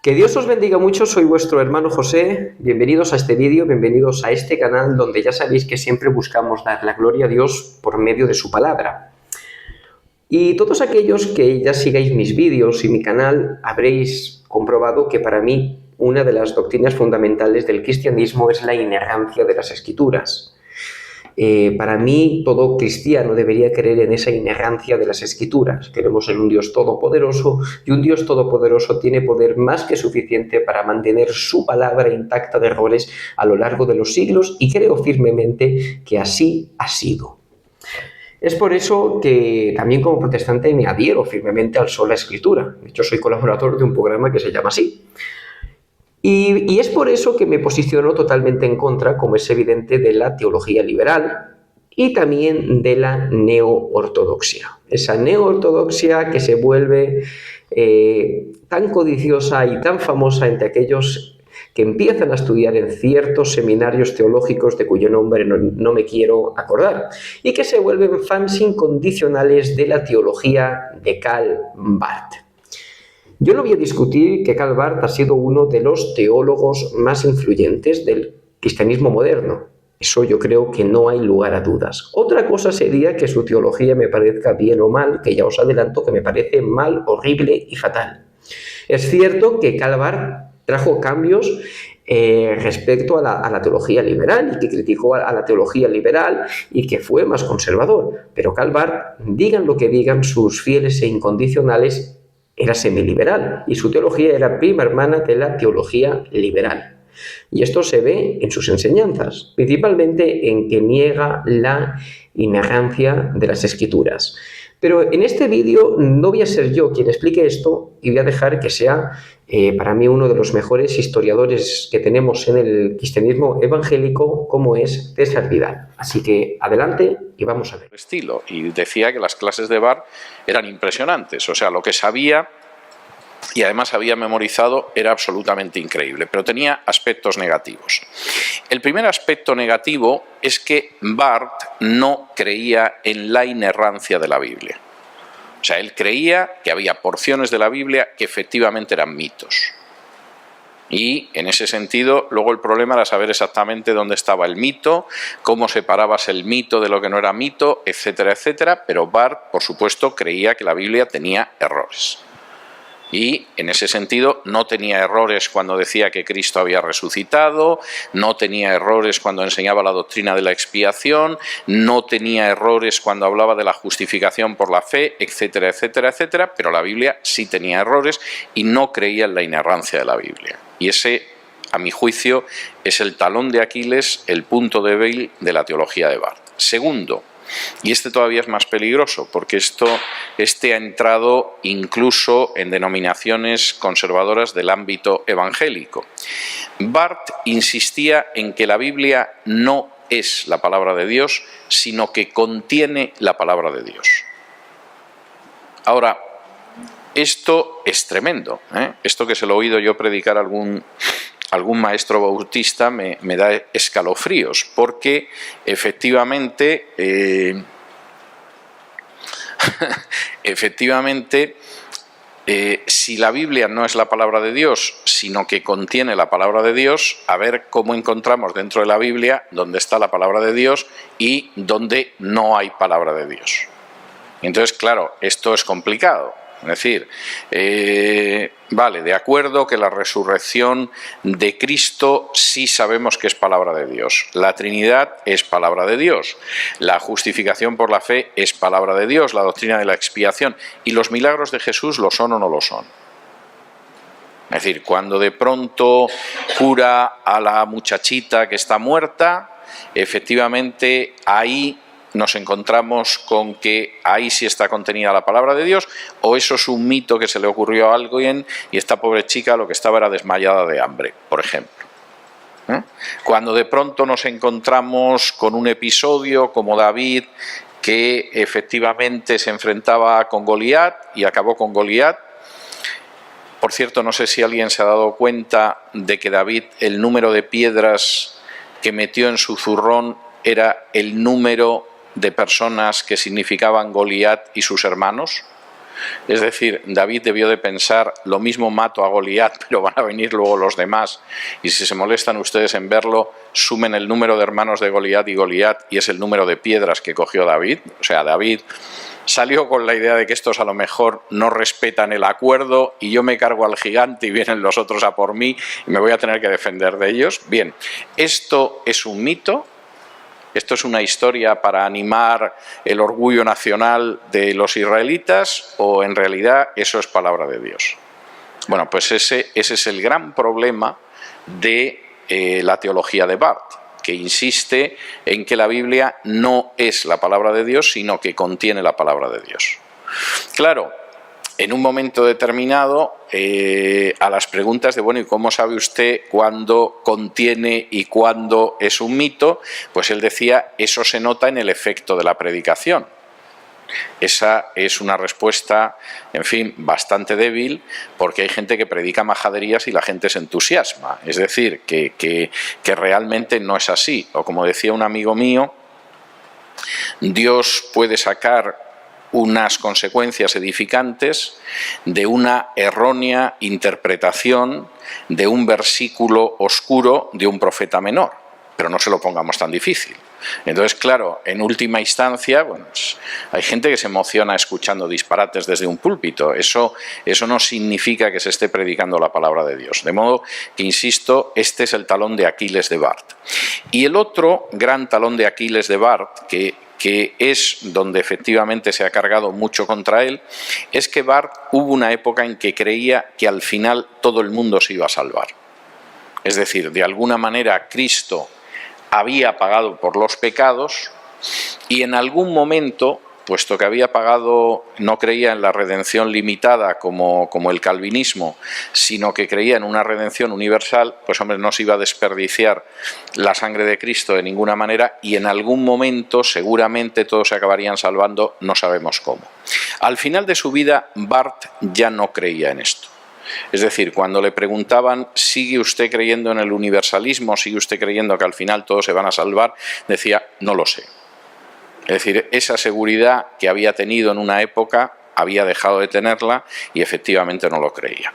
Que Dios os bendiga mucho, soy vuestro hermano José, bienvenidos a este vídeo, bienvenidos a este canal donde ya sabéis que siempre buscamos dar la gloria a Dios por medio de su palabra. Y todos aquellos que ya sigáis mis vídeos y mi canal habréis comprobado que para mí una de las doctrinas fundamentales del cristianismo es la inerrancia de las Escrituras. Para mí, todo cristiano debería creer en esa inerrancia de las Escrituras. Creemos en un Dios todopoderoso y un Dios todopoderoso tiene poder más que suficiente para mantener su palabra intacta de errores a lo largo de los siglos y creo firmemente que así ha sido. Es por eso que también como protestante me adhiero firmemente al sola escritura. De hecho, soy colaborador de un programa que se llama así. Y es por eso que me posiciono totalmente en contra, como es evidente, de la teología liberal y también de la neo-ortodoxia. Esa neo-ortodoxia que se vuelve tan codiciosa y tan famosa entre aquellos que empiezan a estudiar en ciertos seminarios teológicos de cuyo nombre no me quiero acordar, y que se vuelven fans incondicionales de la teología de Karl Barth. Yo no voy a discutir que Karl Barth ha sido uno de los teólogos más influyentes del cristianismo moderno. Eso yo creo que no hay lugar a dudas. Otra cosa sería que su teología me parezca bien o mal, que ya os adelanto que me parece mal, horrible y fatal. Es cierto que Karl Barth trajo cambios respecto a la teología liberal y que criticó a la teología liberal y que fue más conservador. Pero Karl Barth, digan lo que digan sus fieles e incondicionales, era semiliberal y su teología era prima hermana de la teología liberal. Y esto se ve en sus enseñanzas, principalmente en que niega la inerrancia de las Escrituras. Pero en este vídeo no voy a ser yo quien explique esto y voy a dejar que sea para mí uno de los mejores historiadores que tenemos en el cristianismo evangélico, como es César Vidal. Así que adelante y vamos a ver. Estilo. Y decía que las clases de Barth eran impresionantes, o sea, lo que sabía y además había memorizado era absolutamente increíble, pero tenía aspectos negativos. El primer aspecto negativo es que Barth no creía en la inerrancia de la Biblia. O sea, él creía que había porciones de la Biblia que efectivamente eran mitos. Y en ese sentido, luego el problema era saber exactamente dónde estaba el mito, cómo separabas el mito de lo que no era mito, etcétera, etcétera. Pero Barth, por supuesto, creía que la Biblia tenía errores. Y en ese sentido no tenía errores cuando decía que Cristo había resucitado, no tenía errores cuando enseñaba la doctrina de la expiación, no tenía errores cuando hablaba de la justificación por la fe, etcétera, etcétera, etcétera, pero la Biblia sí tenía errores y no creía en la inerrancia de la Biblia. Y ese, a mi juicio, es el talón de Aquiles, el punto débil de la teología de Barth. Segundo, y este todavía es más peligroso, porque este ha entrado incluso en denominaciones conservadoras del ámbito evangélico. Barth insistía en que la Biblia no es la palabra de Dios, sino que contiene la palabra de Dios. Ahora, esto es tremendo, ¿eh? Esto que se lo he oído yo predicar a algún maestro bautista me da escalofríos, porque efectivamente, si la Biblia no es la palabra de Dios, sino que contiene la palabra de Dios, a ver cómo encontramos dentro de la Biblia dónde está la palabra de Dios y dónde no hay palabra de Dios. Entonces, claro, esto es complicado. Es decir, vale, de acuerdo que la resurrección de Cristo sí sabemos que es palabra de Dios. La Trinidad es palabra de Dios. La justificación por la fe es palabra de Dios. La doctrina de la expiación. ¿Y los milagros de Jesús lo son o no lo son? Es decir, cuando de pronto cura a la muchachita que está muerta, efectivamente ahí nos encontramos con que ahí sí está contenida la palabra de Dios, o eso es un mito que se le ocurrió a alguien y esta pobre chica lo que estaba era desmayada de hambre, por ejemplo. Cuando de pronto nos encontramos con un episodio como David, que efectivamente se enfrentaba con Goliat y acabó con Goliat. Por cierto, no sé si alguien se ha dado cuenta de que David, el número de piedras que metió en su zurrón era el número de personas que significaban Goliat y sus hermanos. Es decir, David debió de pensar, lo mismo mato a Goliat, pero van a venir luego los demás, y si se molestan ustedes en verlo, sumen el número de hermanos de Goliat y es el número de piedras que cogió David. O sea, David salió con la idea de que estos a lo mejor no respetan el acuerdo y yo me cargo al gigante y vienen los otros a por mí y me voy a tener que defender de ellos. Bien, ¿esto es un mito? ¿Esto es una historia para animar el orgullo nacional de los israelitas o en realidad eso es palabra de Dios? Bueno, pues ese es el gran problema de la teología de Barth, que insiste en que la Biblia no es la palabra de Dios, sino que contiene la palabra de Dios. Claro, en un momento determinado, a las preguntas de, bueno, ¿y cómo sabe usted cuándo contiene y cuándo es un mito? Pues él decía, eso se nota en el efecto de la predicación. Esa es una respuesta, en fin, bastante débil, porque hay gente que predica majaderías y la gente se entusiasma. Es decir, que realmente no es así. O como decía un amigo mío, Dios puede sacar unas consecuencias edificantes de una errónea interpretación de un versículo oscuro de un profeta menor, pero no se lo pongamos tan difícil. Entonces, claro, en última instancia, bueno, pues hay gente que se emociona escuchando disparates desde un púlpito. Eso no significa que se esté predicando la palabra de Dios. De modo que, insisto, este es el talón de Aquiles de Barth. Y el otro gran talón de Aquiles de Barth, que es donde efectivamente se ha cargado mucho contra él, es que Barth hubo una época en que creía que al final todo el mundo se iba a salvar. Es decir, de alguna manera Cristo había pagado por los pecados y en algún momento, puesto que había pagado, no creía en la redención limitada como el calvinismo, sino que creía en una redención universal, pues hombre, no se iba a desperdiciar la sangre de Cristo de ninguna manera y en algún momento seguramente todos se acabarían salvando, no sabemos cómo. Al final de su vida, Barth ya no creía en esto. Es decir, cuando le preguntaban, ¿sigue usted creyendo en el universalismo? ¿Sigue usted creyendo que al final todos se van a salvar? Decía, no lo sé. Es decir, esa seguridad que había tenido en una época había dejado de tenerla y efectivamente no lo creía.